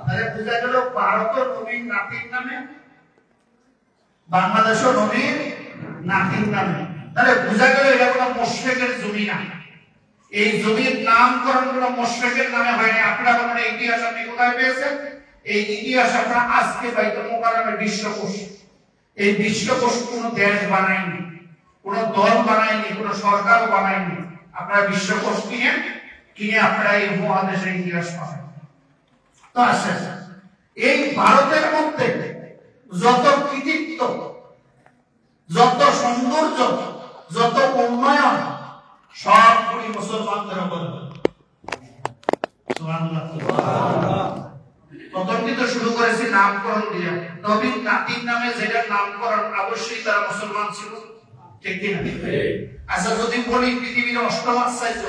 তাহলে বোঝা গেল ভারতের নবীন নাতির নামে, বাংলাদেশের নবীন নাতির নামে। তাহলে বোঝা গেল এটা কোনো মুশরিকের জমি না। এই জমির নামকরণ কোনো মুশরিকের নামে হয়নি। আপনারা বলেন এই ইতিহাস আপনি কোথায় পেয়েছেন? এই ইতিহাস আপনারা আজকে বাইতুল মুকাররমের বিশ্বকোষ। এই বিশ্বকোষ কোনো দেশ বানায়নি, কোনো দল বানায়নি, কোনো সরকারও বানায়নি। আপনারা বিশ্বকোষ কিনে আপনারা এই মহাদেশের ইতিহাস পাবেন। তো আসে এই ভারতের মধ্যে যত কৃতিত্ব, যত সৌন্দর্য, যত উন্নয়ন সবগুলি মুসলমানদের উপর। প্রথম কিন্তু শুরু করেছি নামকরণ দিয়ে। নবীন নাতির নামে যেটা নামকরণ, অবশ্যই তারা মুসলমান ছিল, ঠিক কিনা? আচ্ছা, যদি বলি পৃথিবীর অষ্টম আশ্চর্য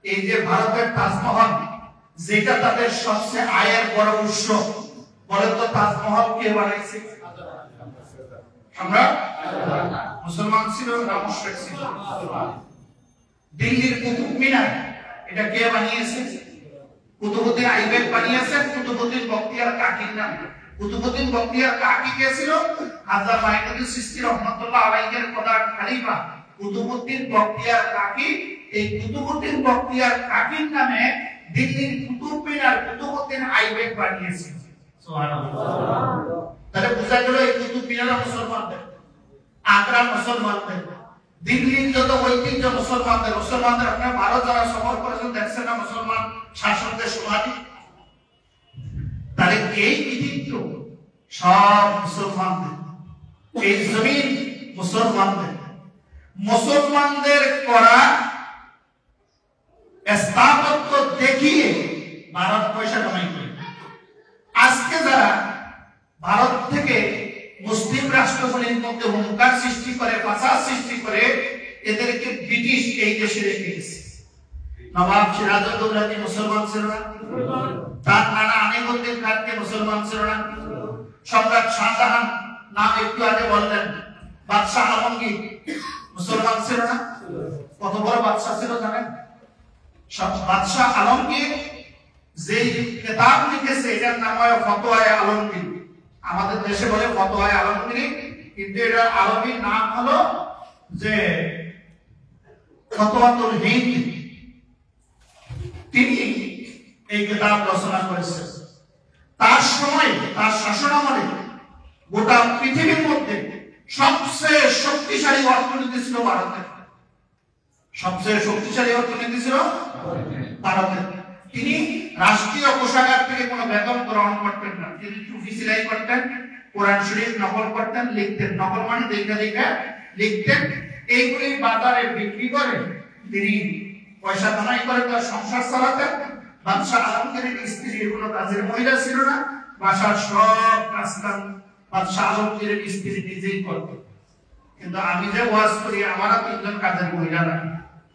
এই যে ভারতের তাজমহল, যেটা তাদের সবচেয়ে আয়ের বড় উৎস, বলেন তো তাজমহল কে বানাইছে? আমরা মুসলমান ছিল না মুশরিক ছিল? দিল্লির কুতুব মিনার এটা কে বানিয়েছে? কুতুবউদ্দিন আইবেক বানিয়েছেন, কুতুবউদ্দিন বখতিয়ার কাকির নামে। কুতুবউদ্দিন বখতিয়ার কাকি কে ছিল? হাজরা মাইনুদ্দিন চিশতি রাহমাতুল্লাহ আলাইহির প্রধান খলিফা কুতুবউদ্দিন বখতিয়ার কাকি। এই কুতুবউদ্দিন বখতিয়ার কাকির নামে দিল্লির কুতুব মিনার কুতুবউদ্দিন আইবেক বানিয়েছে। সুবহানাল্লাহ। তাহলে বোঝা গেল এই কুতুব মিনার মুসলমানদের, আগ্রা মুসলমানদের, দিল্লির যত ঐতিহ্য মুসলমানদের। মুসলমানদের আপনারা ভারত যারা সফর করেছেন দেখছেন না মুসলমান শাসকদের সমাধি। তাহলে এই কৃতিত্ব সব মুসলমানদের, এই জমিন মুসলমানদের। মুসলমানদের করা স্থাপত্য দেখিয়ে ভারত পয়সা কামাই করে। আজকে যারা ভারত থেকে মুসলিম রাষ্ট্রগুলির মধ্যে হুঙ্কার সৃষ্টি করে, ফাসাদ সৃষ্টি করে, এদেরকে ব্রিটিশ এই দেশে রেখে গেছে। নবাব সিরাজউদ্দৌলা কি মুসলমান ছিল না? তার নানা আমিরউদ্দিন খান কি মুসলমান ছিল না? সম্রাট শাহজাহান নাম একটু আগে বললেন, বাদশাহ আলমগীর মুসলমান ছিল না? কত বড় বাদশাহ ছিল জানেন? বাদশাহ আলমগীর যে কিতাব লিখেছে এটার নাম হয় ফতোয়ায়ে আলমগীর। আমাদের দেশে বলে ফতোয়ায়ে আলমগীর, কিন্তু এটা আরবির নাম হলো যে ফতোয়াতুল হিন্দ। তিনি এই কিতাব রচনা করেছেন। তার সময়, তার শাসনামলে গোটা পৃথিবীর মধ্যে সবচেয়ে শক্তিশালী অর্থনীতি ছিল ভারতের। সবচেয়ে শক্তিশালী অর্থনীতি ছিল ভারতের। তিনি রাষ্ট্রীয় কোষাগার থেকে কোনো বেতন গ্রহণ করতেন না। তিনি টুপি সেলাই করতেন, কোরআন শরীফ নকল করতেন, লিখতেন। নকল মানে দেখে দেখে লিখতেন। এইগুলি বাজারে বিক্রি করে তিনি পয়সা কামাই করে তার সংসার চালাতেন। বাদশাহ আলমগীরের স্ত্রী কোনো কাজের মহিলা ছিল না, বাসার সব কাজ কাম বাদশাহ আলমগীরের স্ত্রী নিজেই করতেন। কিন্তু আমি যে ওয়াজ করি আমারও তিনজন কাজের মহিলা নাই।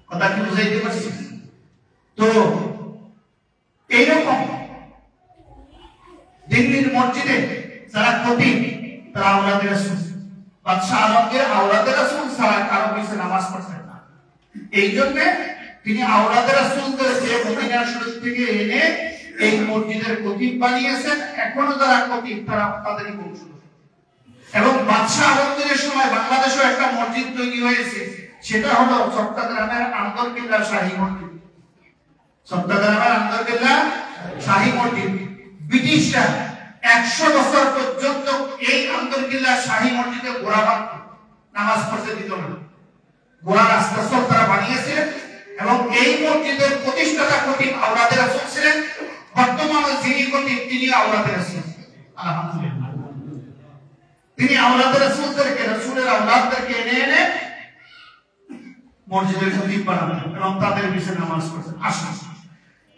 কথা কি বুঝাইতে পারছি? তো এইরকম দিল্লির মসজিদে যারা খতিব তারা আওলাদে রাসূল, বাদশাহ আলমগীর আওলাদে রাসূল ছাড়া কারো পিছে নামাজ পড়তেন না। এই জন্য তিনি আওলাদে রাসূলদের যে মদিনা শরীফ থেকে এনে এই মসজিদের খতিব বানিয়েছেন। এখনো যারা খতিব তারা তাদেরই বংশ। এবং বাদশাহ আলমগীরের সময় বাংলাদেশেও একটা মসজিদ তৈরি হয়েছে, সেটা হলো চট্টগ্রামের আন্দরকিল্লা শাহী মসজিদ। চট্টগ্রামের আন্দরকিল্লা শাহী মসজিদ ব্রিটিশরা 100 বছর পর্যন্ত এই আন্দরকিল্লা শাহী মসজিদে ঘোড়া বাঁধত, নামাজ পড়তে দিত না। ঘোড়া রাস্তা সব তারা বানিয়েছিলেন। এবং এই মসজিদের প্রতিষ্ঠাতা খতিব আওলাদে রাসূল ছিলেন। বর্তমানে যিনি খতিব তিনি আওলাদে রাসূল। আলহামদুলিল্লাহ। তিনি আওলাদে রাসূলদেরকে, রাসূলের আওলাদদেরকে এনে এনে মসজিদের খতিব বানাবেন এবং তাদের পিছনে নামাজ পড়তেন। আসুন,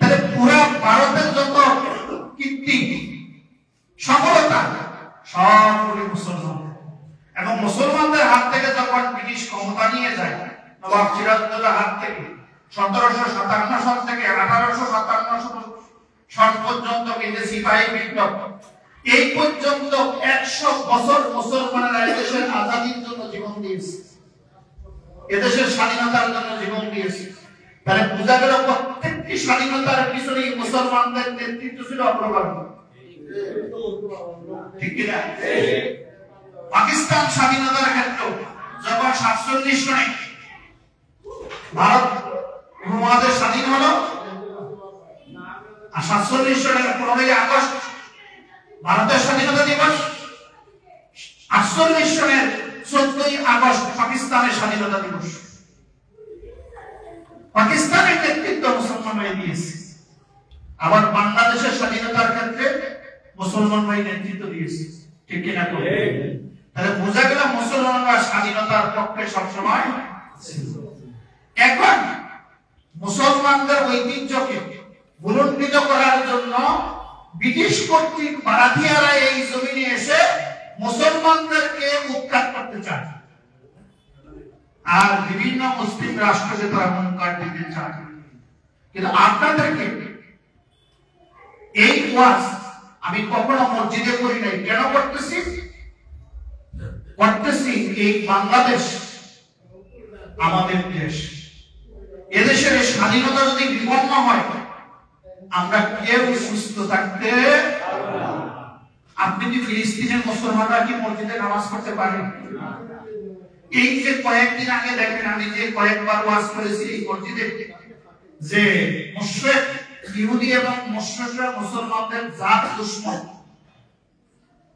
তাহলে পুরো ভারতের যত কীর্তি সফলতা সবগুলি মুসলমান। এবং মুসলমানদের হাত থেকে যখন ব্রিটিশ ক্ষমতা নিয়ে যায়, নবাব সিরাজউদ্দৌলার হাত থেকে 1757 সাল থেকে 1857 সাল পর্যন্ত কিন্তু সিপাহী বিপ্লব, এই পর্যন্ত 100 বছর মুসলমানেরা দেশের আজাদীর জন্য জীবন দিয়েছে, এদেশের স্বাধীনতার জন্য জীবন দিয়েছে। তাহলে বোঝা গেল প্রত্যেক প্রত্যেকটি স্বাধীনতার পিছনে মুসলমানদের নেতৃত্ব ছিল অগ্রগণ্য। ঠিক কিনা? পাকিস্তান স্বাধীনতার ক্ষেত্রে যখন 47 সনে ভারত উপমহাদেশ স্বাধীন হলো, আর 47 সনের 15ই আগস্ট ভারতের স্বাধীনতা দিবস, 48 সনের 14ই আগস্ট পাকিস্তানের স্বাধীনতা দিবস। পাকিস্তানের নেতৃত্ব মুসলমানরাই দিয়েছে, আবার বাংলাদেশের স্বাধীনতার ক্ষেত্রে মুসলমানরাই নেতৃত্ব দিয়েছে। ঠিক কিনা? তাহলে বোঝা গেল মুসলমানরা স্বাধীনতার পক্ষে সবসময় ছিল। এখন মুসলমানদের ঐতিহ্যকে ভুলুণ্ঠিত করার জন্য ব্রিটিশ কর্তৃক মারাঠিয়ারা এই জমিনে এসে মুসলমানদেরকে উৎখাত করতে চায়, আর বিভিন্ন মুসলিম রাষ্ট্রকে তারা হুঙ্কার দিতে চায়। কিন্তু আপনাদেরকে এই ওয়াজ আমি কখনো মসজিদে করি নাই। কেন করতেছি? এই বাংলাদেশ আমাদের দেশ, এদেশের স্বাধীনতা যদি বিপন্ন হয় আমরা কেউ সুস্থ থাকতে। আপনি কি ফিলিস্তিনের মুসলমানরা কি মসজিদে নামাজ পড়তে পারেন? এই যে কয়েকদিন আগে দেখেন, আমি যে কয়েকবার ওয়াজ করেছি এই মসজিদে, যে মুশরিক ইহুদি এবং মুশরিকরা মুসলমানদের জাত দুশমন।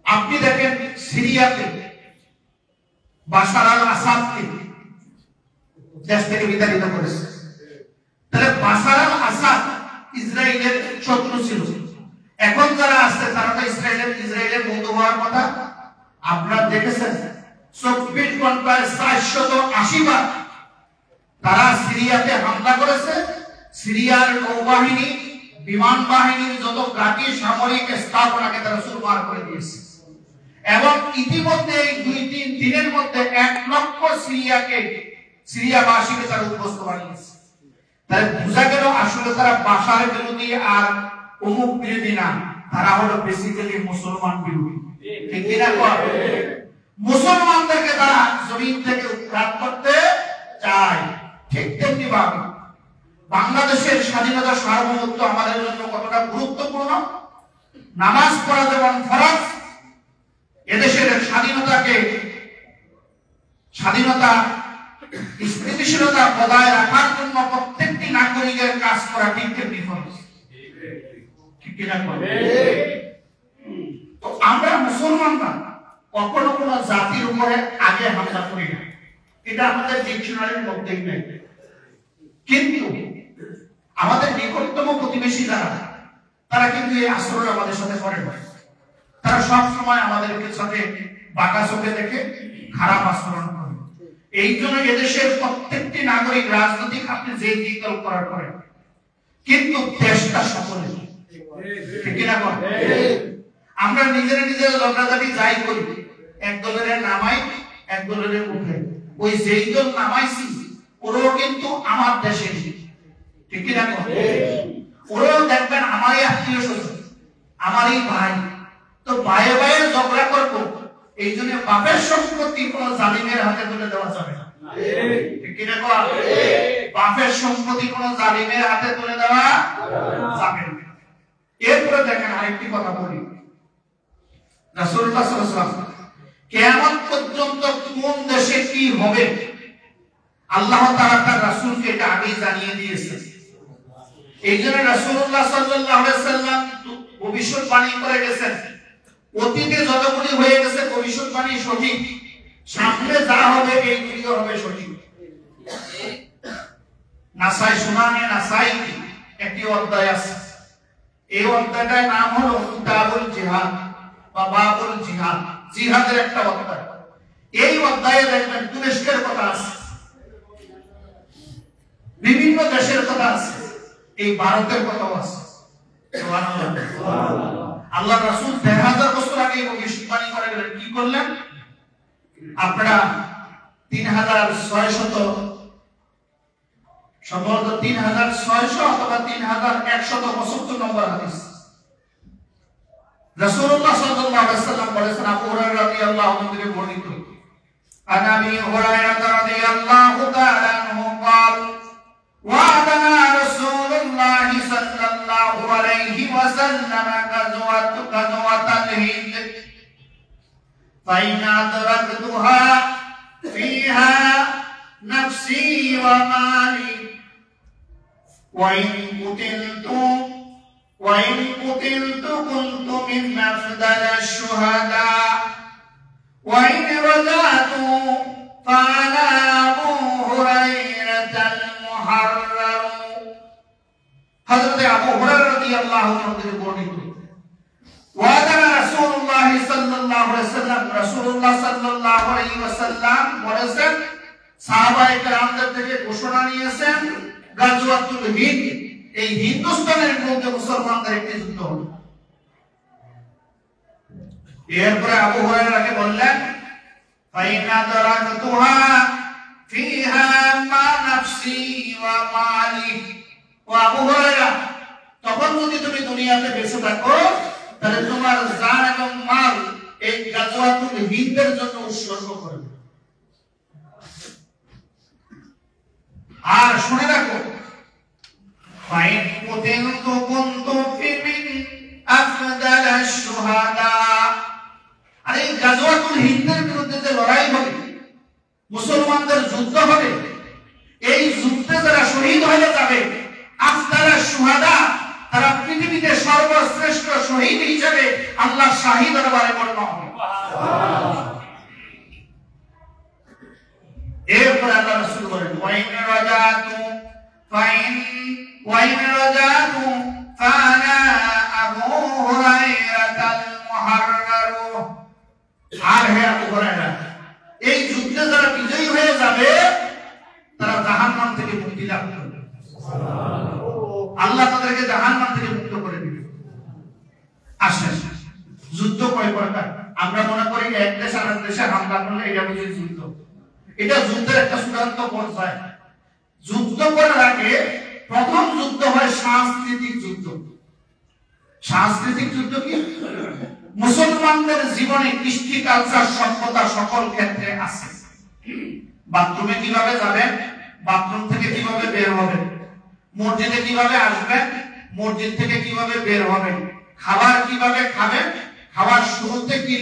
আপনি দেখেন সিরিয়াতে বাশার আল আসাদকে দেশ থেকে বিতাড়িত করেছে। তাহলে বাশার আল আসাদ ইসরায়েলের শত্রু ছিল, এখন যারা আসছে তারা তো ইসরায়েলের বন্ধু হওয়ার কথা। আপনারা দেখেছেন 24 ঘন্টায় 480 বার তারা সিরিয়াতে হামলা করেছে। সিরিয়ার নৌবাহিনী, বিমান বাহিনীর যত ঘাঁটি, সামরিক স্থাপনাকে তারা চুরমার করে দিয়েছে, এবং ইতিমধ্যে এই 2-3 দিনের মধ্যে 1 লক্ষ সিরিয়াবাসীকে তারা উদ্বস্ত বানিয়েছে। তাই বোঝা গেল আসলে তারা বাশার বিরোধী আর অমুক বিরোধী না, তারা হলো বেসিক্যালি মুসলমান বিরোধী। ঠিক কিনা? মুসলমানদেরকে তারা জমিন থেকে উৎখাত করতে চায়। ঠিক তেমনি ভাবে বাংলাদেশের স্বাধীনতা সার্বভৌমত্ব আমাদের জন্য কতটা গুরুত্বপূর্ণ। নামাজ পড়া যেমন ফরজ, এদেশের স্বাধীনতা স্থিতিশীলতা বজায় রাখার জন্য প্রত্যেকটি নাগরিকের কাজ করা ঠিক তেমনি ফরজ। ঠিক কিনা? তো আমরা মুসলমানরা কখনো কোনো জাতির উপরে আগে হামলা করি না, এটা আমাদের ডিকশনারির মধ্যেই নেই। কিন্তু আমাদের নিকটতম প্রতিবেশী যারা, তারা কিন্তু এই আচরণ আমাদের সাথে করে না। তারা সব সময় আমাদেরকে সাথে বাঁকা চোখে দেখে খারাপ আচরণ করে। এই জন্য এদেশের প্রত্যেকটি নাগরিক রাজনৈতিক আপনি যে দল করার করেন, কিন্তু দেশটা সকলের। ঠিক কিনা? আমরা নিজেরা ঝগড়াঝাটি যাই করি, এক দলের নামাই, এক দলের মুখে, ওই যেই দল নামাইছি ওরাও কিন্তু আমার দেশের। ঠিক কিনা? ওরাও দেখবেন আমারই আত্মীয় স্বজন, আমারই ভাই। তো ভাইয়ে ভাইয়ে ঝগড়া করবো, এই জন্য বাপের সম্পত্তি কোন জালিমের হাতে তুলে দেওয়া যাবে না। ঠিক কিনা? বাপের সম্পত্তি কোন জালিমের হাতে তুলে দেওয়া যাবে না। এরপরে দেখেন আরেকটি কথা বলি, রাসূলুল্লাহ সাল্লাল্লাহু আলাইহি ওয়াসাল্লাম কিয়ামত পর্যন্ত কোন দেশে কি হবে আল্লাহ তাআলা তার রাসূলকে এটা আগেই জানিয়ে দিয়েছেন। এইজন্য রাসূলুল্লাহ সাল্লাল্লাহু আলাইহি ওয়াসাল্লাম ভবিষ্যৎবাণী করে গেছেন। অতীতে যতগুলি হয়ে গেছে ভবিষ্যৎবাণী সঠিক, সামনে যা হবে এইগুলিও হবে সঠিক। সুনানে নাসাই একটি অধ্যায় আছে, এই অধ্যায়টার নাম হলো কিতাবুল জিহাদ বা বাবুল জিহাদ, জিহাদের একটা অধ্যায়। এই অধ্যায়ে দেখবেন তুরস্কের কথা আছে, বিভিন্ন দেশের কথা আছে, এই ভারতের কথাও আছে। আল্লাহ রাসূল 1000 বছর আগে ভবিষ্যৎবাণী করে গেলেন। কি করলেন? আপনারা 3600 সম্ভবত 3600 অথবা 3175 নম্বর হাদিস, রাসূলুল্লাহ সাল্লাল্লাহু আলাইহি ওয়াসাল্লাম বলেছেন, আবু হুরায়রা রাদিয়াল্লাহু আনহু থেকে বর্ণিত, আন আবি হুরায়রা রাদিয়াল্লাহু তাআলা আনহু قال وعدنا رسول الله وسلم غزوة الهند فإن أدركتها فيها نفسي ومالي وإن قتلت كنت من أفضل الشهداء وإن رجعت فأنا أبو هريرة المحرر حضرت أبو هريرة رضي الله عنه বর্ণিত وأذن رسول الله صلى الله عليه وسلم রাসূলুল্লাহ সাল্লাল্লাহু আলাইহি ওয়াসাল্লাম বলেছেন সাহাবায়ে কেরামদের থেকে ঘোষণা নিয়েছেন গাজওয়াতুল হিন্দ এই হিন্দুস্তানের বিরুদ্ধে মুসলমানদের একটি যুদ্ধ হলো এরপরে আবু হুরায়রাকে বললেন ফাইনা দারাতুহা ফিহা মা নাফসি ওয়া মালি ও আবু হুরায়রা তখন যদি তুমি দুনিয়াতে বেঁচে থাকো তাহলে তোমার জান এবং মাল এই গাজওয়াতুল হিন্দের জন্য উৎসর্গ করবে আর শুনে রাখো ফাইন কুতিলতু কুনতু ফি মিন আফদালাশ শুহাদা আর এই গাজওয়াতুল হিন্দের বিরুদ্ধে যে লড়াই হবে মুসলমানদের যুদ্ধ হবে এই যুদ্ধে যারা শহীদ হয়ে যাবে আফদালাশ শুহাদা তারা পৃথিবীতে সর্বশ্রেষ্ঠ শহীদ হিসেবে আল্লাহর শাহী দরবারে গণ্য হবে সুবহানাল্লাহ এরপর আল্লাহ রাসূল বলেন ওয়াইন রাজাতু ফানা আবু হুরায়রাতাল মুহাররার আর হে আবু হুরায়রা এই যুদ্ধে যারা বিজয়ী হয়ে যাবে তারা জাহান্নাম থেকে মুক্তি লাভ করবে সুবহানাল্লাহ আল্লাহ তাদেরকে জাহান্নাম থেকে মুক্ত করে দিবে আসেন যুদ্ধ কয় প্রকার আমরা মনে করি এক দেশ আরেক দেশে হামলা করলে এটা বুঝি যুদ্ধ এটা যুদ্ধের একটা চূড়ান্ত পর্যায় যুদ্ধ করার আগে প্রথম যুদ্ধ হয় সাংস্কৃতিক যুদ্ধ সাংস্কৃতিক যুদ্ধ কি মুসলমানদের জীবনে কৃষ্টি কালচার সভ্যতা সকল ক্ষেত্রে আছে বাথরুমে কিভাবে যাবেন বাথরুম থেকে কিভাবে বের হবেন মসজিদে কিভাবে আসবেন মসজিদ থেকে কিভাবে বের হবেন খাবার কিভাবে খাবেন খাবার শুরুতে কি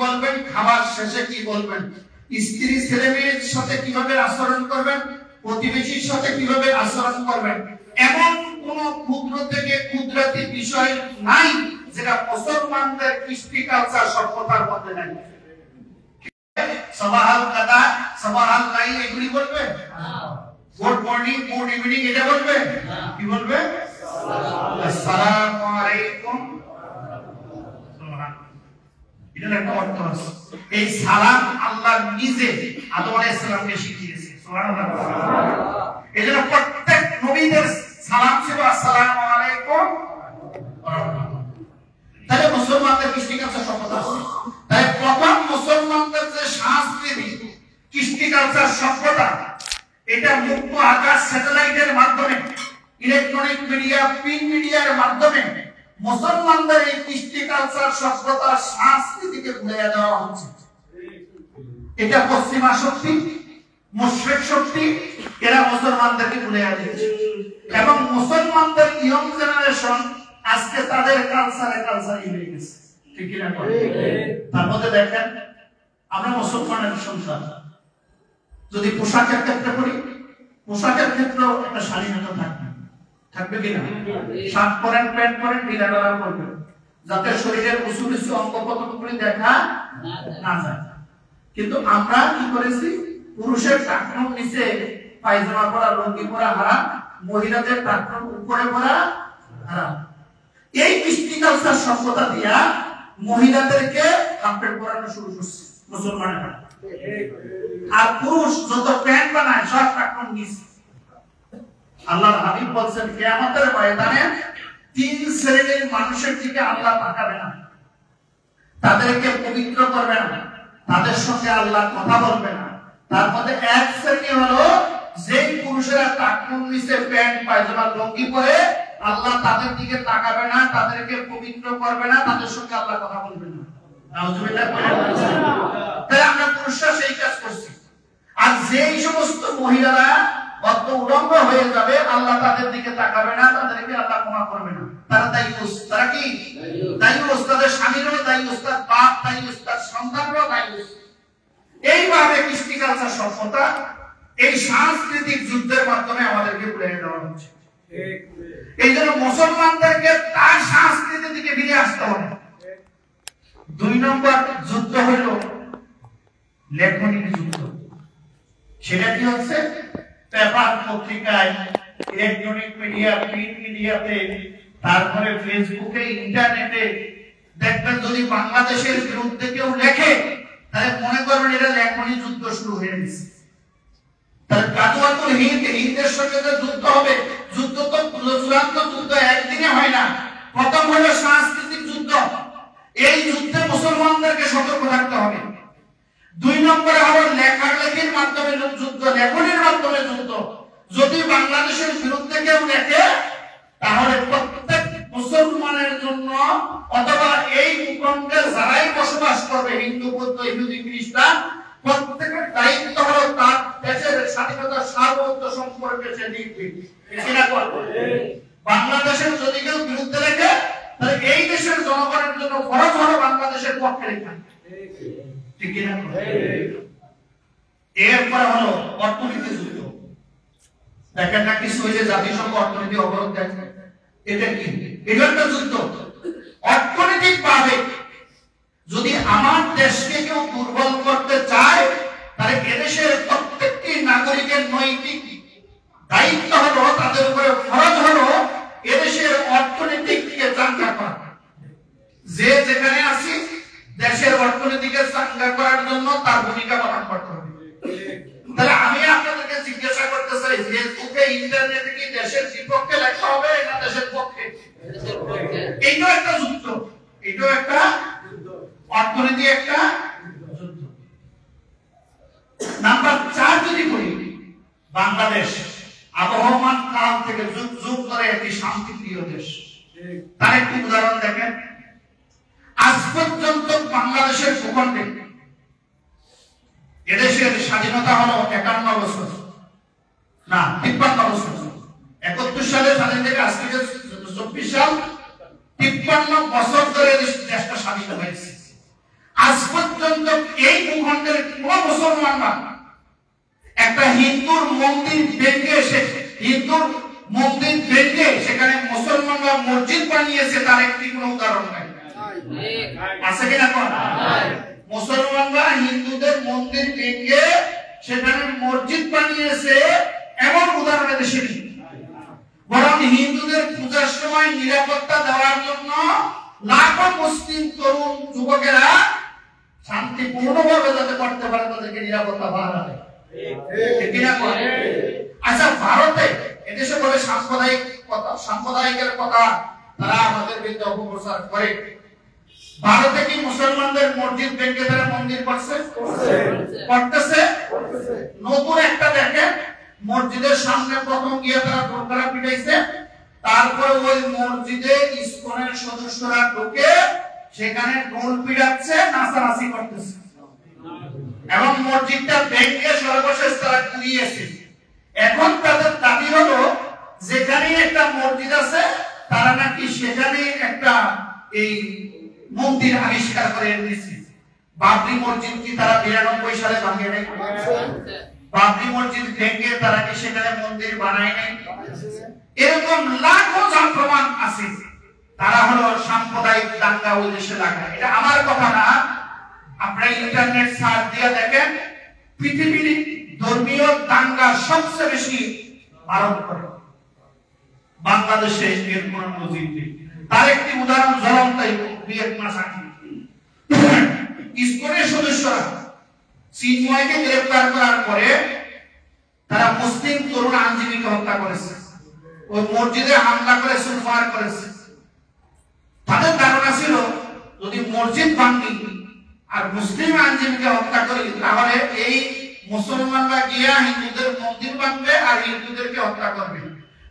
বলবেন খাবার শেষে কি বলবেন স্ত্রী ছেলে মেয়ের সাথে কিভাবে আচরণ করবেন প্রতিবেশীর সাথে কিভাবে আচরণ করবেন এমন কোন ক্ষুদ্র থেকে ক্ষুদ্রাতি বিষয় নাই যেটা মুসলমানদের কৃষ্টি কালচার সভ্যতার মধ্যে নাই সবাহাল কাদা সবাহাল লাই এগুলি বলবে গুড মর্নিং গুড ইভিনিং এটা বলবে কি বলবে আসসালামু আলাইকুম এটা একটা অর্থ আছে এই সালাম আল্লাহ নিজে আদম আলাইহিস সালামকে শিখিয়েছে সুবহানাল্লাহ এজন্য প্রত্যেক নবীদের সালাম ছিল আসসালামু আলাইকুম ওয়া রাহমাতুল্লাহ তাহলে মুসলমানদের কৃষ্টি কালচার সভ্যতা আছে তাই প্রথম মুসলমানদের যে সংস্কৃতি কৃষ্টি কালচার সভ্যতা এটা মুক্ত আকাশ স্যাটেলাইটের মাধ্যমে ইলেকট্রনিক মিডিয়া প্রিন্ট মিডিয়ার মাধ্যমে মুসলমানদের এই কৃষ্টি কালচার সভ্যতার সংস্কৃতিকে ভুলিয়ে দেওয়া হচ্ছে এটা পশ্চিমা শক্তি মুশরিক শক্তি এরা মুসলমানদেরকে ভুলিয়ে দিচ্ছে এবং মুসলমানদের ইয়ং জেনারেশন আজকে তাদের কালচারে হয়ে গেছে ঠিক কি না তার মধ্যে দেখেন আমরা মুসলমানের সন্তান যদি পোশাকের ক্ষেত্রে পড়ি পোশাকের ক্ষেত্রেও একটা স্বাধীনতা থাকবে কিনা শার্ট পরেন প্যান্ট পরেন ঢিলা ঢালা করবেন যাতে শরীরের উঁচু নিচু অঙ্গ প্রত্যঙ্গগুলি দেখা না যায় কিন্তু আমরা কি করেছি পুরুষের টাকনুর নিচে পায়জামা পরা লুঙ্গি পরা হারাম মহিলাদের টাকনুর উপরে পরা হারাম এই কৃষ্টি কালচার সভ্যতা দিয়া মহিলাদেরকে হাফ প্যান্ট পরানো শুরু করছে মুসলমানেরা আর পুরুষ যত প্যান্ট বানায় সব টাকনুর নিচে আল্লাহর হাবিব বলেন কিয়ামতের ময়দানে তিন শ্রেণীর মানুষের দিকে আল্লাহ তাকাবে না তাদেরকে পবিত্র করবে না তাদের সঙ্গে আল্লাহ কথা বলবে না তার মধ্যে এক শ্রেণী হলো যেই পুরুষেরা টাকনুর নিচে প্যান্ট পায়জামা লুঙ্গি পরে আল্লাহ তাদের দিকে তাকাবে না তাদেরকে পবিত্র করবে না তাদের সঙ্গে আল্লাহ কথা বলবে না নাউজুবিল্লাহ তাই আমরা পুরুষরা সেই কাজ করছি আর যেই সমস্ত মহিলারা অত উলঙ্গ হয়ে যাবে আল্লাহ তাদের দিকে তাকাবে না তাদেরকে আল্লাহ ক্ষমা করবে না তারা দায়ুস, তারা কি দায়ুস, তাদের স্বামীরও দায়ুস, তার বাপ দায়ুস, তার সন্তানরাও দায়ুস। এইভাবে কৃষ্টি কালচার সভ্যতা এই সাংস্কৃতিক যুদ্ধের মাধ্যমে আমাদেরকে প্রেরণা দেওয়া হচ্ছে। এই জন্য মুসলমানদেরকে তার সংস্কৃতি থেকে ফিরে আসতে হবে। 2 নম্বর যুদ্ধ হইল লেখনিক যুদ্ধ। সেটা কি হচ্ছে? পেপার পত্রিকায়, ইলেকট্রনিক মিডিয়া, প্রিন্ট মিডিয়াতে, তারপরে ফেসবুকে, ইন্টারনেটে দেখবেন যদি বাংলাদেশের বিরুদ্ধে কেউ লেখে তাহলে মনে করবেন এটা লেখনি যুদ্ধ শুরু হয়ে গেছে। তাহলে গাজওয়াতুল হিন্দ, হিন্দের সঙ্গে যে যুদ্ধ হবে, যুদ্ধ তো চূড়ান্ত যুদ্ধ একদিনে হয় না। প্রথম হলো সাংস্কৃতিক যুদ্ধ। এই যুদ্ধে মুসলমানদেরকে সতর্ক থাকতে হবে। 2 নম্বরে হলো লেখালেখির মাধ্যমে যুদ্ধ, লেখনির মাধ্যমে যুদ্ধ। যদি বাংলাদেশের বিরুদ্ধে কেউ লেখে তাহলে প্রত্যেক মুসলমানের জন্য অথবা এই ভূখণ্ডে যারাই বসবাস করবে, হিন্দু, বৌদ্ধ, ইহুদি, খ্রিস্টান, প্রত্যেকের দায়িত্ব হলো তার দেশের স্বাধীনতা সার্বভৌমত্ব সম্পর্কে সে লিখবে। বাংলাদেশের যদি কেউ বিরুদ্ধে লেখে তাহলে এই দেশের জনগণের জন্য ফরজ হলো বাংলাদেশের পক্ষে লেখা। ঠিক কিনা? এরপরে হলো অর্থনীতি যুদ্ধ। দেখেন না কিছু হয়েছে, জাতিসংঘ অর্থনীতি অবরোধ দেখে, এটা কি? এটা একটা যুদ্ধ। অর্থনৈতিক ভাবে যদি আমার দেশকে কেউ দুর্বল করতে চায় তাহলে এদেশের প্রত্যেকটি নাগরিকের নৈতিক দায়িত্ব হলো, তাদের উপরে ফরজ হলো এদেশের অর্থনীতিকে চাঙ্গা করা। যে যেখানে আছি দেশের অর্থনীতিকে চাঙ্গা করার জন্য তার ভূমিকা পালন করতে হবে। তাহলে আমি আপনাদেরকে জিজ্ঞাসা করতে চাই, ফেসবুকে, ইন্টারনেটে কি দেশের বিপক্ষে লেখা হবে না দেশের পক্ষে? এইটাও একটা যুদ্ধ, এটাও একটা অর্থনীতি, একটা যুদ্ধ। নাম্বার 4 যদি বলি, বাংলাদেশ আবহমান কাল থেকে যুগ যুগ ধরে একটি শান্তিপ্রিয় দেশ। তার একটি উদাহরণ দেখেন। আজ পর্যন্ত বাংলাদেশের ভূখণ্ডে এদেশের স্বাধীনতা হলো 51 বছর, না 53 বছর। 71 সালে স্বাধীন থেকে আজ থেকে 24 সাল, 53 বছর ধরে দেশটা স্বাধীন হয়েছে। আজ পর্যন্ত এই ভূখণ্ডের কোন মুসলমানরা একটা হিন্দুর মন্দির ভেঙে সেখানে মুসলমানরা মসজিদ বানিয়েছে তার একটি কোন উদাহরণ নাই। আছে কিনা? মুসলমানরা হিন্দুদের মন্দির ভেঙে সেখানে মসজিদ বানিয়েছে এমন উদাহরণ দেশে নেই। বরং হিন্দুদের পূজার সময় নিরাপত্তা দেওয়ার জন্য লাখো মুসলিম তরুণ যুবকেরা শান্তিপূর্ণভাবে যাতে করতে পারে তাদেরকে নিরাপত্তা বাড়ানো হয়। আচ্ছা, ভারতে এদেশে বলে সাম্প্রদায়িকের কথা তারা আমাদের বিরুদ্ধে অপপ্রচার করে। ভারতে কি মুসলমানদের মসজিদ ভেঙে তারা মন্দির করতেছে? নতুন একটা দেখেন, মসজিদের সামনে প্রথম গিয়ে তারা ঢোলকারা পিটাইছে, তারপরে ওই মসজিদে ইসকনের সদস্যরা ঢুকে সেখানে ঢোল পিটাচ্ছে, নাচানাচি করতেছে এবং মসজিদটা ভেঙে সর্বশেষ তারা কুড়িয়েছে। এখন তাদের দাবি হলো যেখানে একটা মসজিদ আছে তারা নাকি সেখানে একটা এই মন্দির আবিষ্কার করে এনেছে। বাবরি মসজিদ কি তারা 92 সালে ভাঙিয়ে নেয়? বাবরি মসজিদ ভেঙে তারা কি সেখানে মন্দির বানায় নাই? এরকম লাখো প্রমাণ আছে। তারা হলো সাম্প্রদায়িক দাঙ্গা ওই দেশে লাগায়। এটা আমার কথা না, আপনারা ইন্টারনেট সার্চ দিয়ে দেখেন। পৃথিবীর ধর্মীয় দাঙ্গা সবচেয়ে বেশি ভারত করে, বাংলাদেশে এর কোন নজির নেই। তার একটি উদাহরণ জ্বলন্ত, 2 মাস আগে ইসকনের সদস্যরা চিন্ময়কে গ্রেফতার করার পরে তারা মুসলিম তরুণ আইনজীবীকে হত্যা করেছে, ওই মসজিদে হামলা করে সুরমার করেছে। তাদের ধারণা ছিল যদি মসজিদ ভাঙি আর মুসলিম আইনজীবীকে হত্যা করি তাহলে এই মুসলমানরা গিয়া হিন্দুদের মন্দির ভাঙবে আর হিন্দুদেরকে হত্যা করবে।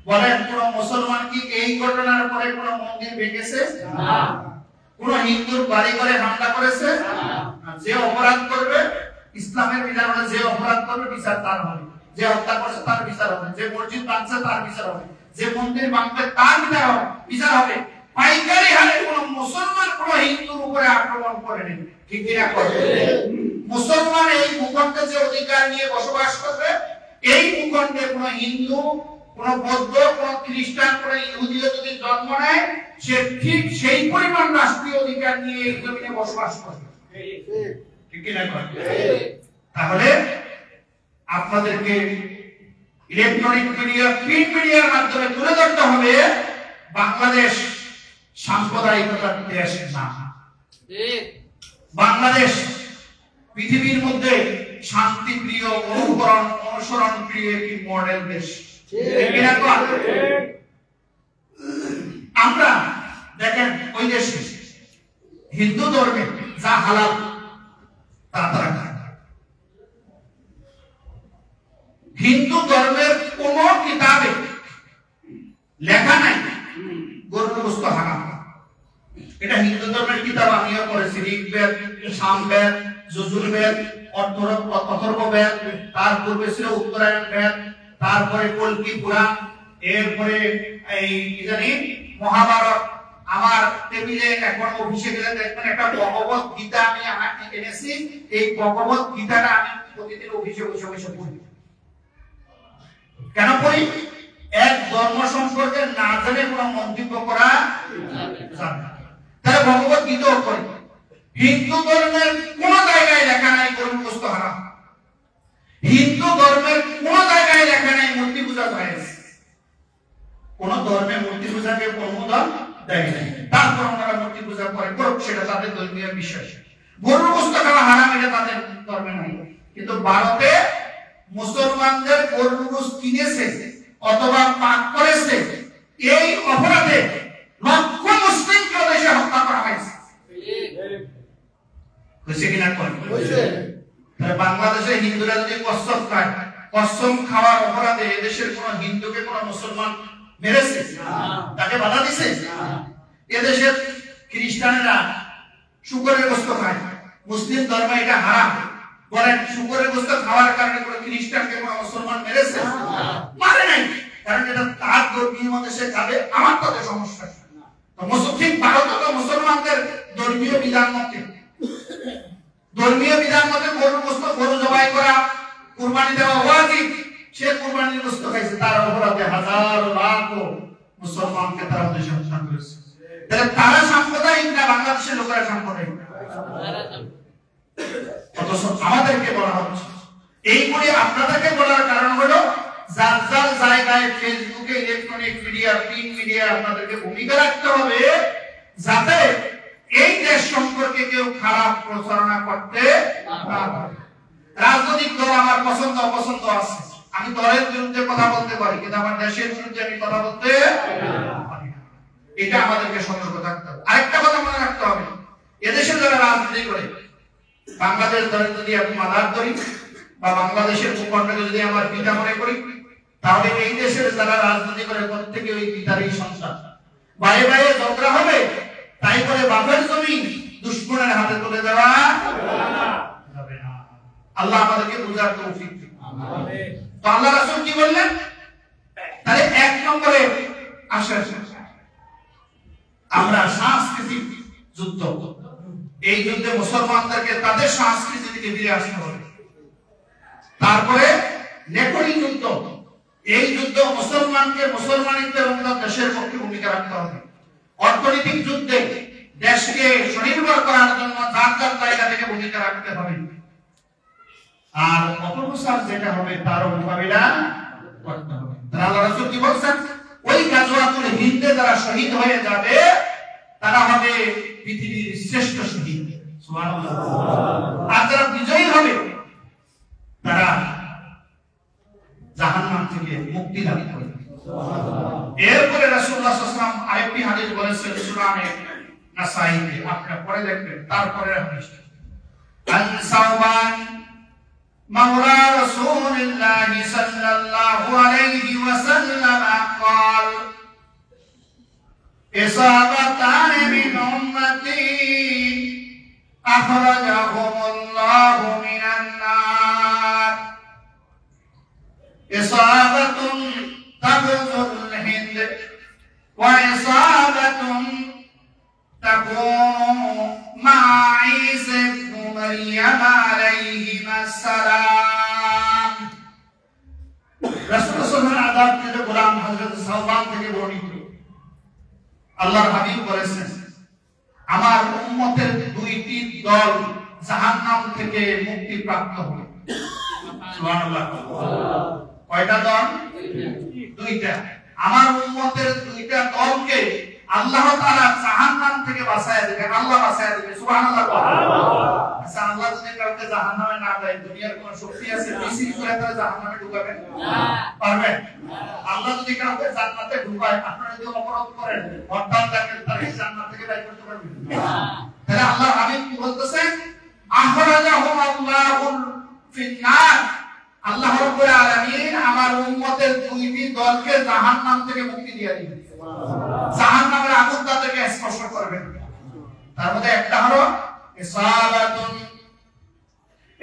বলেন কোন মুসলমান কি এই ঘটনার পরে কোন মন্দির ভেঙেছে? না। কোন হিন্দুর বাড়ি ঘরে হামলা করেছে? না। যে অপরাধ করবে, ইসলামের বিধান হলো যে অপরাধ করবে বিচার তার হবে, যে হত্যা করছে তার বিচার হবে, যে মসজিদ ভাঙছে তার বিচার হবে, যে মন্দির ভাঙবে তার বিচার হবে। পাইকারি হারে কোন মুসলমান কোন হিন্দুর উপরে আক্রমণ করেনি, ঠিক কিনা? মুসলমান এই ভূখণ্ডে যে অধিকার নিয়ে বসবাস করবে, এই ভূখণ্ডে কোন হিন্দু, কোন বৌদ্ধ, কোন খ্রিস্টান, কোন ইহুদিও যদি জন্ম নেয়, সে ঠিক সেই পরিমাণ রাষ্ট্রীয় অধিকার নিয়ে এই জমিনে বসবাস করবে, ঠিক কিনা? তাহলে আপনাদেরকে ইলেকট্রনিক মিডিয়া, প্রিন্ট মিডিয়ার মাধ্যমে তুলে ধরতে হবে বাংলাদেশ সাম্প্রদায়িকতার দেশ না। বাংলাদেশ পৃথিবীর মধ্যে শান্তিপ্রিয়, অনুসরণ প্রিয় একটি মডেল দেশ। আমরা দেখেন ওই দেশে হিন্দু ধর্মে যা হালাল তা তারা খায়। হিন্দু ধর্মের কোন কিতাবে লেখা নাই গরুর গোশত হারাম। এটা হিন্দু ধর্মের কিতাব আমিও পড়েছি, ঋগ্বেদ, সামবেদ, যজুর্বেদ, অথর্ববেদ, তার পূর্বে ছিল উত্তরায়ণ বেদ, তারপরে কল্কি পুরাণ, এরপরে এই কি জানি মহাভারত। আমার টেবিলে এখন অফিসে গেলে দেখবেন একটা ভগবত গীতা আমি এনেছি। এই ভগবত গীতাটা আমি প্রতিদিন অফিসে বসে বসে পড়ি। কেন পড়ি? এক ধর্ম সম্পর্কে না জেনে কোনো মন্তব্য করা যাবে না। তাহলে ভগবত গীতাও পড়ি। হিন্দু ধর্মের কোন জায়গায় লেখা নাই গরুর গোশত হারাম। হিন্দু ধর্মের কোন জায়গায় লেখা নাই মূর্তি পূজা জায়েজ। কোন ধর্মে মূর্তি পূজাকে অনুমোদন দেয় নাই। তারপর ওনারা মূর্তি পূজা করে, করুক, সেটা তাদের ধর্মীয় বিশ্বাস। গরুর গোশত খাওয়া হারাম, এটা তাদের ধর্মে নাই। কিন্তু ভারতে মুসলমানদের গরুর গোশত কিনেছে অথবা পাক করেছে, এই অপরাধে লক্ষ মুসলিমকে দেশে হত্যা করা হয়েছে। হয়েছে কিনা? বাংলাদেশে হিন্দুরা যদি কসম খায়, কসম খাওয়ার অপরাধে এদেশের কোন হিন্দুকে কোন মুসলমান মেরেছে? তাকে বাধা দিছে? এদেশের খ্রিস্টানেরা শুকরের গোশত খায়, মুসলিম ধর্মে এটা হারাম। বলেন শুকরের গোশত খাওয়ার কারণে কোন খ্রিস্টানকে কোন মুসলমান মেরেছে? মারে নাই, কারণ এটা তার ধর্মীয় মতে সে খাবে, আমার তাতে সমস্যা। তো মুসলিম ভারত মুসলমানদের ধর্মীয় বিধান মতে গরুর গোশত, গরু জবাই করা, কুরবানি দেওয়া ওয়াজিব। সে কুরবানির গোশত খাইছে, তার অপরাধে হাজার লাখ মুসলমানকে তারা দেশে হত্যা করেছে। তাহলে তারা সাম্প্রদায়িক না বাংলাদেশের লোকেরা সাম্প্রদায়িক? অথচ আমাদেরকে বলা হচ্ছে। এইগুলি আপনাদেরকে বলার কারণ হলো যার যার জায়গায় ফেসবুকে, ইলেকট্রনিক মিডিয়া, প্রিন্ট মিডিয়া আপনাদেরকে ভূমিকা রাখতে হবে, যাতে এই দেশ সম্পর্কে কেউ খারাপ প্রচারণা করতে না পারে। রাজনৈতিক দল আমার পছন্দ অপছন্দ আছে, আমি দলের বিরুদ্ধে কথা বলতে পারি, কিন্তু আমার দেশের বিরুদ্ধে আমি কথা বলতে পারি না। এটা আমাদেরকে সতর্ক থাকতে হবে। আরেকটা কথা মনে রাখতে হবে, এদেশে যারা রাজনীতি করে, বাংলাদেশ ধরে যদি আমি মাদার ধরি বা বাংলাদেশের ভূখণ্ডকে যদি আমার পিতা মনে করি, তাহলে এই দেশের যারা রাজনীতি করে প্রত্যেকে ওই পিতারই সন্তান। ভাইয়ে ভাইয়ে ঝগড়া হবে, তাই করে বাপের জমি দুশমনের হাতে তুলে দেওয়া যাবে না। আল্লাহ আমাদেরকে বুঝার তৌফিক দিন। আমিন। তো আল্লাহ রাসূল কি বললেন? তাহলে এক নম্বরে আসেন আমরা সাংস্কৃতিক যুদ্ধ। এই যুদ্ধে মুসলমানদেরকে তাদের সংস্কৃতি থেকে ফিরে আসতে হবে। তারপরে নেকড়ি যুদ্ধ। এই যুদ্ধ মুসলমানকে মুসলমানিত্বের এবং দেশের পক্ষে ভূমিকা রাখতে হবে। অর্থনৈতিক যুদ্ধে দেশকে স্বনির্ভর করার জন্য যার যার জায়গা থেকে ভূমিকা রাখতে হবে। আর অপপ্রচার যেটা হবে তার মোকাবিলা করতে হবে। আল্লাহ রাসূল কি বলছেন? ওই গাজওয়াতুল হিন্দে যারা শহীদ হয়ে যাবে তারা হবে পৃথিবীর শ্রেষ্ঠ শহীদ। সুবহানাল্লাহ। আর যারা বিজয়ী হবে তারা জাহান্নাম থেকে মুক্তি লাভ করবে। এরপরে রাসূলুল্লাহ সাল্লাল্লাহু আলাইহি ওয়াসাল্লাম আরেকটি হাদিস বলেছেন সুনানে নাসাইতে, আপনারা পড়ে দেখবেন। তারপরে হাদিস আন সাওবান মাওলা রাসূলুল্লাহ সাল্লাল্লাহু আলাইহি ওয়াসাল্লাম قال إصابتان من أمتي أخرجهم الله من النار إصابة تغزو الهند وإصابة তাকুনু মা ঈসা ইবনে মারইয়াম আলাইহিস সালাম। রাসূল সাল্লাল্লাহু আলাইহি ওয়াসাল্লাম থেকে গোলাম হযরত সাওবান থেকে বর্ণিত, আল্লাহর হাবিব বলেছেন, আমার উম্মতের দুইটি দল জাহান্নাম থেকে মুক্তি প্রাপ্ত হবে। সুবহানাল্লাহ। কয়টা দল? দুইটা। আমার উম্মতের দুইটা দলকে আল্লাহ তাআলা জাহান্নাম থেকে বাঁচায় দিবে, আল্লাহ বাঁচায় দিবে। সুবহানাল্লাহ। আচ্ছা, আল্লাহ যদি কাউকে জাহান্নামে না দেয়, দুনিয়ার কোন শক্তি আছে মিছিল করে তারা জাহান্নামে ঢুকাবে? পারবে? আল্লাহ যদি কাউকে জান্নাতে ঢুকায়, আপনারা যদি অপরাধ করেন, হরতাল ডাকেন, তারা জান্নাত থেকে বাইর করতে পারবে? তাহলে আল্লাহ হাবিব কি বলতেছেন? আখরাজাহুম আল্লাহুল ফিন্নার। আল্লাহ রাব্বুল আলামিন আমার উম্মতের দুইটি দলকে জাহান্নাম থেকে মুক্তি দিয়ে দিবেন। জাহান্নামের আগুন তাদেরকে স্পর্শ করবে। তার মধ্যে একটা হলো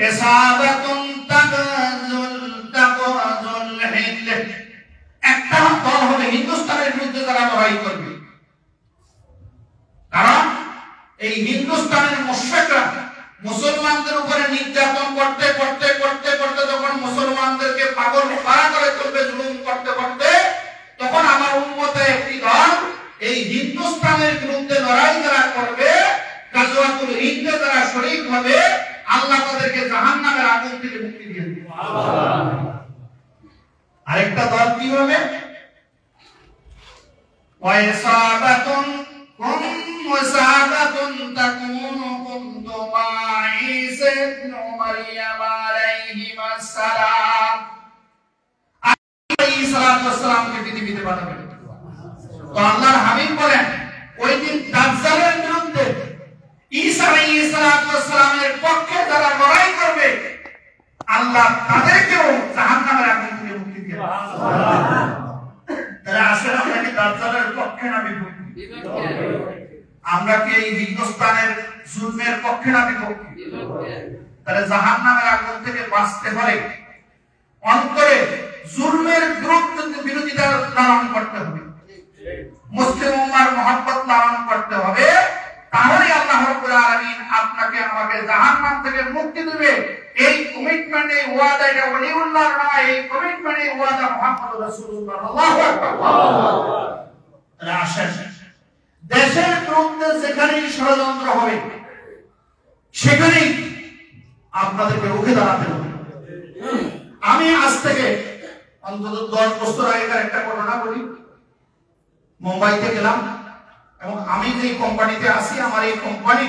ইসাবাতুন তাগজুল হিন্দ। একটা দল হবে হিন্দুস্তানের বিরুদ্ধে যারা লড়াই করবে, কারণ এই হিন্দুস্তানের মুশরিকরা মুসলমানদের উপরে নির্যাতন করতে করতে করতে করতে যখন মুসলমানদেরকে পাগল পারা করে তুলবে, জুলুম করতে করতে, তখন আমার উম্মতের একটি দল এই হিন্দুস্তানের বিরুদ্ধে লড়াই যারা করবে, গাজওয়াতুল হিন্দে যারা শরীক হবে, আল্লাহ তাদেরকে জাহান্নামের আগুন থেকে মুক্তি দিয়ে দিবেন। আরেকটা দল কি হবে? ওয়াইসাবাতুন মুসাবাতুন তাকুনু কুনতু মা ঈসা ইবনে মারইয়াম আলাইহিস সালাম। ঈসা আলাইহিস সালামকে পৃথিবীতে পাঠাবেন। তো আল্লাহর হাবিব বলেন, ওই দিন দাজ্জালের বিরুদ্ধে ঈসা আলাইহিস সালামের পক্ষে যারা লড়াই করবে, আল্লাহ তাদেরকেও জাহান্নামের আগুন থেকে মুক্তি দিবেন। তাহলে আসলে আমরা কি দাজ্জালের পক্ষে না বিপক্ষে? আমরা কি এই হিন্দুস্তানের জুলমের পক্ষে না বিপক্ষে? তাহলে জাহান্নামের আগুন থেকে বাঁচতে হলে অন্তরে জুলমের বিরোধিতা লালন করতে হবে, মুসলিম উম্মার মহব্বত লালন করতে হবে। তাহলে আল্লাহ রাব্বুল আলামিন আপনাকে আমাকে জাহান্নাম থেকে মুক্তি দিবে। এই কমিটমেন্ট, এই ওয়াদা, এটা ওলিউল্লাহর না, এই কমিটমেন্ট, এই ওয়াদা মুহাম্মদুর রাসূলুল্লাহ। আল্লাহু আকবার। তাহলে আসেন, দেশের বিরুদ্ধে যেখানেই ষড়যন্ত্র হবে, সেখানেই আপনাদেরকে রুখে দাঁড়াতে হবে। আমি আজ থেকে অন্তত 10 বছর আগেকার একটা ঘটনা বলি। মুম্বাইতে গেলাম এবং আমি যে কোম্পানিতে আছি, আমার এই কোম্পানি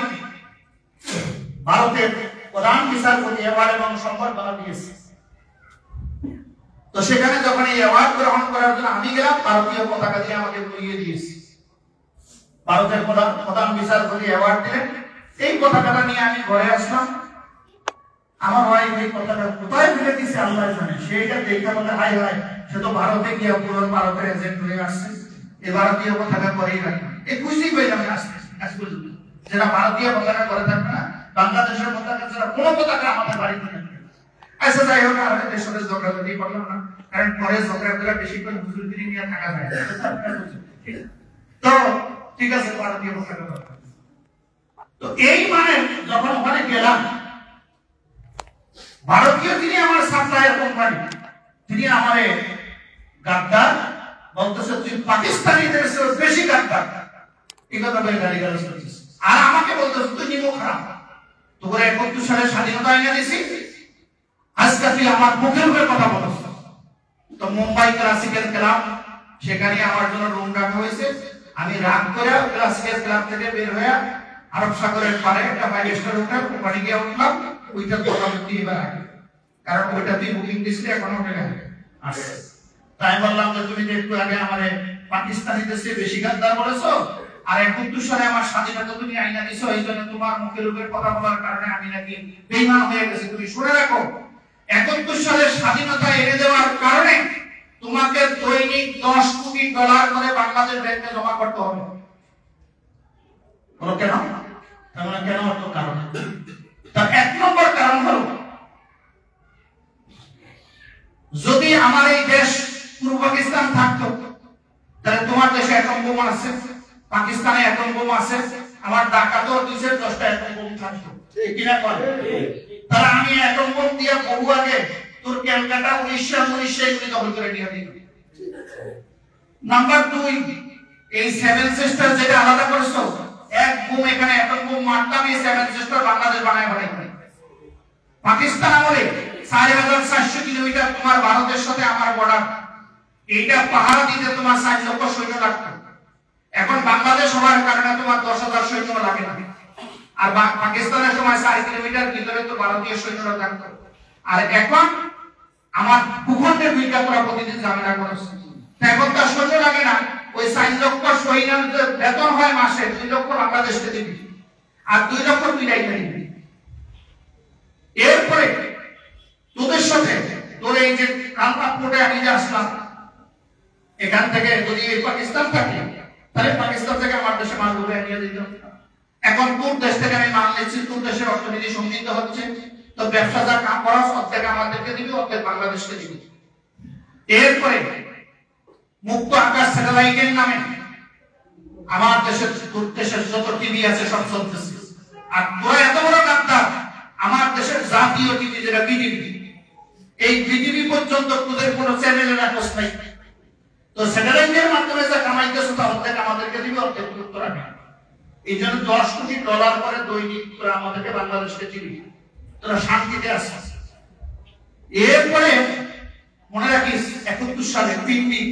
ভারতের প্রধান বিচারপতি অ্যাওয়ার্ড এবং সম্বর্ধনা দিয়েছে। তো সেখানে যখন এই অ্যাওয়ার্ড গ্রহণ করার জন্য আমি গেলাম, ভারতীয় পতাকা দিয়ে আমাকে বলিয়ে দিয়েছে। ভারতের প্রধান বিচারপতি অ্যাওয়ার্ড দিলেন, এই পতাকাটা নিয়ে আমি ঘরে আসলাম। আমার ওয়াইফ এই পতাকা কোথায় ফেলে দিয়েছে আল্লাহ জানে। সেইটা দেখে বলে, হাই হাই, সে তো ভারতে গিয়ে পুরো ভারতের এজেন্ট হয়ে আসছে, এই ভারতীয় পতাকা করেই রাখবে। এই খুশি পেলাম আসবে, যেটা ভারতীয় পতাকা করে থাকবে না, বাংলাদেশের পতাকা ছাড়া কোনো পতাকা আমাদের বাড়িতে থাকবে। আচ্ছা, যাই হোক, আর দেশের সাথে ঝগড়াঝাটি করলাম না, কারণ পরে ঝগড়া বেশি করে হুজুরগিরি নিয়ে থাকা যায়। তো ঠিক আছে, ভারতীয় পতাকা দরকার। তো এই মানে যখন ওখানে গেলাম, ভারতীয় যিনি আমার সাপ্লায়ার কোম্পানি, তিনি আমারে গাদ্দার বলতেছে, তুই পাকিস্তানিদের চেয়ে বেশি গাদ্দার, এই কথা বলে গালিগালাজ করছিস। আর আমাকে বলতেছে, তুই নিমক খারাপ, তোকে 71 সালে স্বাধীনতা এনে দিছি, আজকে তুই আমার মুখের উপরে কথা বলছিস। তো মুম্বাই ক্লাসিক্যাল ক্লাব, সেখানে আমার জন্য রুম রাখা হয়েছে। আমি রাগ করে ক্লাসিক্যাল ক্লাব থেকে বের হয়ে আরব সাগরের পারে একটা 5 স্টার হোটেল ওখানে গিয়ে উঠলাম। ওইটা কথা বলতে এবার আগে, কারণ ওইটা তুই বুকিং দিছিলে, এখন হোটেলে আসছে। তাই বললাম যে তুমি একটু আগে আমারে পাকিস্তানিদের চেয়ে বেশি গাদ্দার বলেছো, আর 71 সালে আমার স্বাধীনতা তুমি আইনা দিছো, এই জন্য তোমার মুখের উপরে কথা বলার কারণে আমি নাকি বেঈমান হয়ে গেছি। তুমি শুনে রাখো, 71 সালের স্বাধীনতা এনে দেওয়ার কারণে তোমাকে দৈনিক $10 কোটি করে বাংলাদেশ ব্যাংকে জমা করতে হবে। বলো কেন? তাহলে কেন? অর্থ কারণ। তার 1 নম্বর কারণ হলো, যদি আমার এই দেশ পূর্ব পাকিস্তান থাকতো, তাহলে তোমার দেশে অ্যাটম বোমা আছে, পাকিস্তানে অ্যাটম বোমা আছে, আমার ডাকাতও 210টা অ্যাটম বোম থাকতো, কিনা করে? তারা আমি অ্যাটম বোম দিয়ে বহু আগে তোর ক্যালকাটা 1919 এগুলি দখল করে নিয়ে দিল। নাম্বার 2, এই সেভেন সিস্টার যেটা আলাদা করছো, এক বোম এখানে অ্যাটম বোম মারতাম, এই সেভেন সিস্টার বাংলাদেশ বানায় বানাই করে। পাকিস্তান আমলে 4400 কিলোমিটার তোমার ভারতের সাথে আমার বর্ডার, এইটা পাহারা দিতে তোমার 4 লক্ষ সৈন্য লাগতো। এখন বাংলাদেশ হওয়ার কারণে তোমার 10,000 সৈন্য লাগে না। আর পাকিস্তানের সময় 4 কিলোমিটার ভিতরে তো ভারতীয় সৈন্যরা থাকতো। আর এখন আমার ভূখণ্ডে দুইটা করা প্রতিদিন ঝামেলা করছে, এখন তার সৈন্য লাগে না। ওই 4 লক্ষ সৈন্যদের বেতন হয় মাসে 2 লক্ষ বাংলাদেশকে দিবি, আর 2 লক্ষ তুই রাইখা দিবি। এরপরে তোদের সাথে তোর এই যে কালকা পোর্টে আমি যে আসলাম, এখান থেকে যদি পাকিস্তান থাকে তাহলে পাকিস্তান থেকে আমার দেশে মাল ঢুকে নিয়ে দিত। এখন তোর দেশ থেকে আমি মাল নিচ্ছি, তোর দেশের অর্থনীতি সমৃদ্ধ হচ্ছে, তো ব্যবসা যা কাম করা অর্ধেক আমাদেরকে দিবি, অর্ধেক বাংলাদেশকে দিবি। এরপরে মুক্ত আকাশ স্যাটেলাইটের নামে আমার দেশের তোর দেশের যত টিভি আছে সব চলতেছে। আর তোরা এত বড় গাদ্দার, আমার দেশের জাতীয় টিভি যেটা বিটিভি, এই বিটিভি পর্যন্ত তোদের কোনো চ্যানেলের রাখস নাই। তো স্যাটেলাইটের মাধ্যমে যা কামাইতেছ তা অর্ধেক আমাদেরকে দিবি, অর্ধেক তোরা নেই। এই জন্য $10 কোটি করে দৈনিক তোরা আমাদেরকে বাংলাদেশকে দিবি, তোরা শান্তিতে আসিস। এরপরে মনে রাখিস 71 সালে পিন্ডি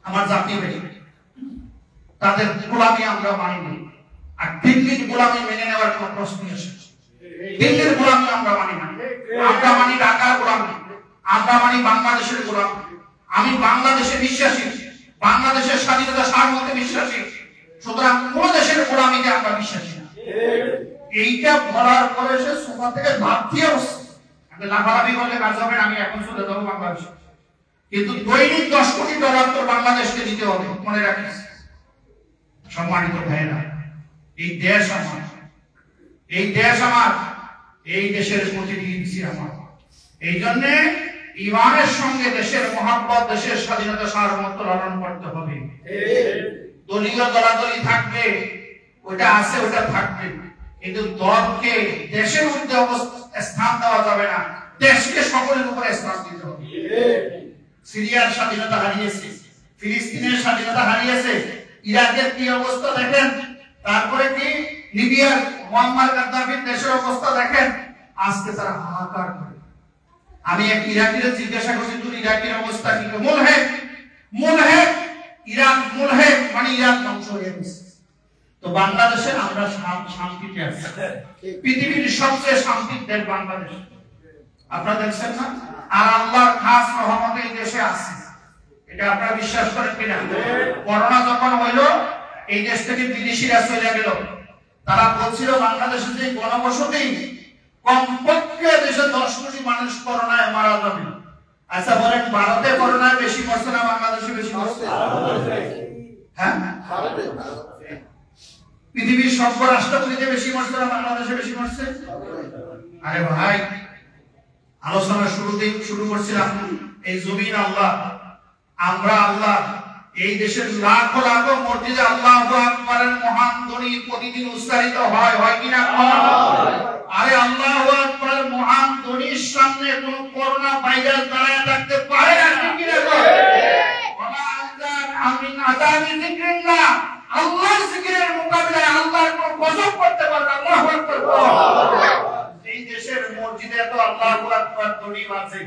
আমার জাতীয় বেরি, তাদের গোলামি আমরা মানিনি। আর দিল্লির গোলামি মেনে নেওয়ার কোনো প্রশ্নই আসে না। দিল্লির গোলামি আমরা মানি না, আমরা মানি ঢাকার গোলামি, আমরা মানি বাংলাদেশের গোলামি। আমি বাংলাদেশে বিশ্বাসী, বাংলাদেশের স্বাধীনতা সার্বভৌমত্বে বিশ্বাসী, সুতরাং কোন দেশের গোলামিতে আমরা বিশ্বাসী না। এইটা বলার পরে সে সোফা থেকে লাফ দিয়ে বসছে। আমি লাফালাফি করলে কাজ হবে না, আমি এখন চলে যাবো বাংলাদেশে। কিন্তু দৈনিক $10 কোটি তো বাংলাদেশকে দিতে হবে, মনে রাখিস। সম্মানিত ভাইয়েরা, এই দেশ আমার, এই দেশ আমার, এই দেশের প্রতিনিধি আমার। এই জন্য ইমানের সঙ্গে দেশের মহাব্বত, দেশের স্বাধীনতা সার্বভৌমত্ব লালন করতে হবে। দলীয় দলাদলি থাকবে, ওটা আছে ওটা থাকবে, কিন্তু দলকে দেশের মধ্যে স্থান দেওয়া যাবে না, দেশকে সকলের উপরে স্থান দিতে হবে। সিরিয়ার স্বাধীনতা হারিয়েছে, ফিলিস্তিনের স্বাধীনতা হারিয়েছে, ইরাকের কি অবস্থা দেখেন, তারপরে কি লিবিয়ার মুয়াম্মার গাদ্দাফির দেশের অবস্থা দেখেন, আজকে তারা হাহাকার করে। আমি এক ইরাকিরে জিজ্ঞাসা করছি, তোর ইরাকের অবস্থা কি? মুলহেদ ইরাক, মুলহেদ মানে ইরাক ধ্বংস হয়ে গেছে। তো বাংলাদেশে আমরা শান্তিতে আছি, পৃথিবীর সবচেয়ে শান্তির দেশ বাংলাদেশ, আপনারা দেখছেন না? আর আল্লাহর খাস রহমতে এই দেশে আছে, এটা আপনারা বিশ্বাস করেন কিনা? করোনা যখন হইল, এই দেশ থেকে বিদেশিরা চলে গেল, তারা বলছিল বাংলাদেশে যে গণবসতি কমপক্ষে দেশে 10 কোটি মানুষ করোনায় মারা যাবে। আচ্ছা বলেন, ভারতে করোনায় বেশি মরছে না বাংলাদেশে বেশি মরছে? হ্যাঁ, পৃথিবীর সব রাষ্ট্রগুলিতে বেশি মরছে না বাংলাদেশে বেশি মরছে? আরে ভাই, আলোচনা শুরু করছিলাম, এই জমিন আল্লাহ, আমরা আল্লাহ। এই দেশের লাখো লাখো মসজিদে আল্লাহু আকবারের মহান ধ্বনি প্রতিদিন উচ্চারিত হয়, হয় কিনা? আরে আল্লাহু আকবারের মহান ধ্বনির সামনে কোন করোনা ভাইরাস দাঁড়ায় থাকতে পারে না, ঠিক কিনা? আল্লাহর জিকিরের মোকাবিলায় আল্লাহর কোন গজব করতে পারবে? আল্লাহু আকবার। এই দেশের মসজিদে তো আল্লাহু আকবার ধ্বনি বাজে,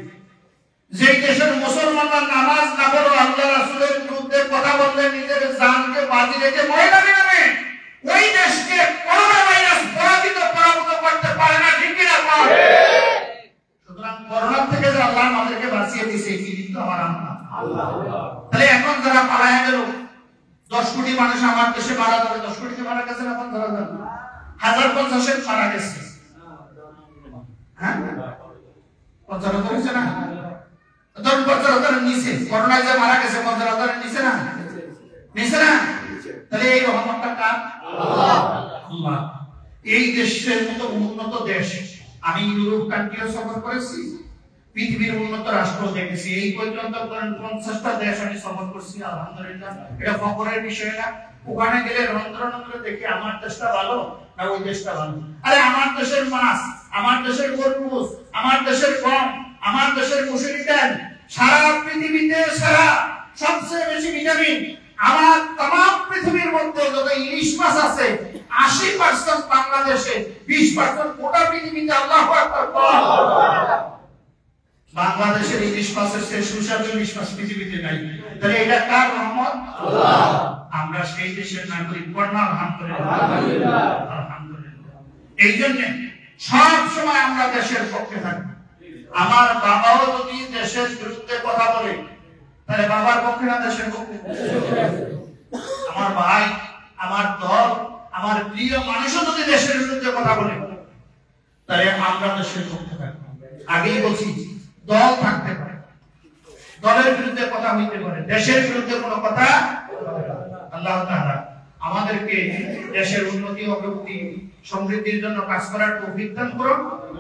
যেই দেশের মুসলমানরা নামাজ না পড়ে আল্লাহ রাসূলের বিরুদ্ধে কথা বললে নিজের জানকে বাজি রেখে ময়দানে নামে, ওই দেশকে করোনা ভাইরাস পরাজিত করতে পারে না, ঠিক কিনা? সুতরাং করোনা থেকে যে আল্লাহ আমাদেরকে বাঁচিয়ে দিয়েছে, এই কিন্তু আমার আল্লাহ। তাহলে এখন যারা পালায় গেল, 10 কোটি মানুষ আমার দেশে মারা যাবে, 10 কোটি মারা গেছে এখন ধরা যাবে, 1050 মারা গেছে। হ্যাঁ, 50 হয়েছে না? ধরুন 50,000 নিচে করোনায় যে মারা গেছে, 50,000 নিচে না? নিচে না? তাহলে এই রহমতটা কার? আল্লাহ। এই দেশের মতো উন্নত দেশ, আমি ইউরোপ কান্ট্রিও সফর করেছি, পৃথিবীর উন্নত রাষ্ট্র দেখেছি। এই পর্যন্ত 50টা দেশ আমি সফর করছি, আলহামদুলিল্লাহ। এটা ফখরের বিষয় না। ওখানে গেলে রন্ধ্র দেখে আমার দেশটা ভালো না ওই দেশটা ভালো। আরে আমার দেশের মাছ, আমার দেশের গরুস, আমার দেশের গম, আমার দেশের মুসুরি ডাল সারা পৃথিবীতে সারা সবচেয়ে বেশি ভিটামিন আমার तमाम পৃথিবীর মধ্যে যত ইলিশ মাছ আছে 80% বাংলাদেশে, 20% গোটা পৃথিবীতে। আল্লাহু আকবার। বাংলাদেশের ইলিশ মাছের চেয়ে সুস্বাদু ইলিশ মাছ পৃথিবীতে নাই। তাহলে এটা কার রহমত? আল্লাহ। আমরা সেই দেশের নাগরিক, পড়না আলহামদুলিল্লাহ। আলহামদুলিল্লাহ। এই জন্য সব সময় আমরা দেশের পক্ষে থাকি। আমার বাবাও যদি দেশের বিরুদ্ধে কথা বলে তাহলে বাবার পক্ষে না দেশের পক্ষে? আমার ভাই, আমার দল, আমার প্রিয় মানুষও যদি দেশের বিরুদ্ধে কথা বলে তাহলে আমরা দেশের পক্ষে থাকবো। আগেই বলছি দল থাকতে পারে, দলের বিরুদ্ধে কথা হইতে পারে, দেশের বিরুদ্ধে কোনো কথা। আল্লাহ তাআলা আমাদেরকে দেশের উন্নতি, অগ্রগতি, সমৃদ্ধির জন্য কাজ করার তৌফিক দান করুন।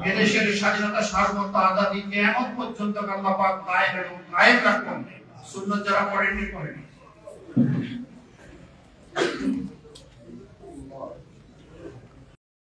এদেশের স্বাধীনতা, সার্বভৌমত্ব, আজাদী কিয়ামত পর্যন্ত আল্লাহ পাক কায়েম রাখুন। সুন্নাত যারা পড়েননি পড়েন।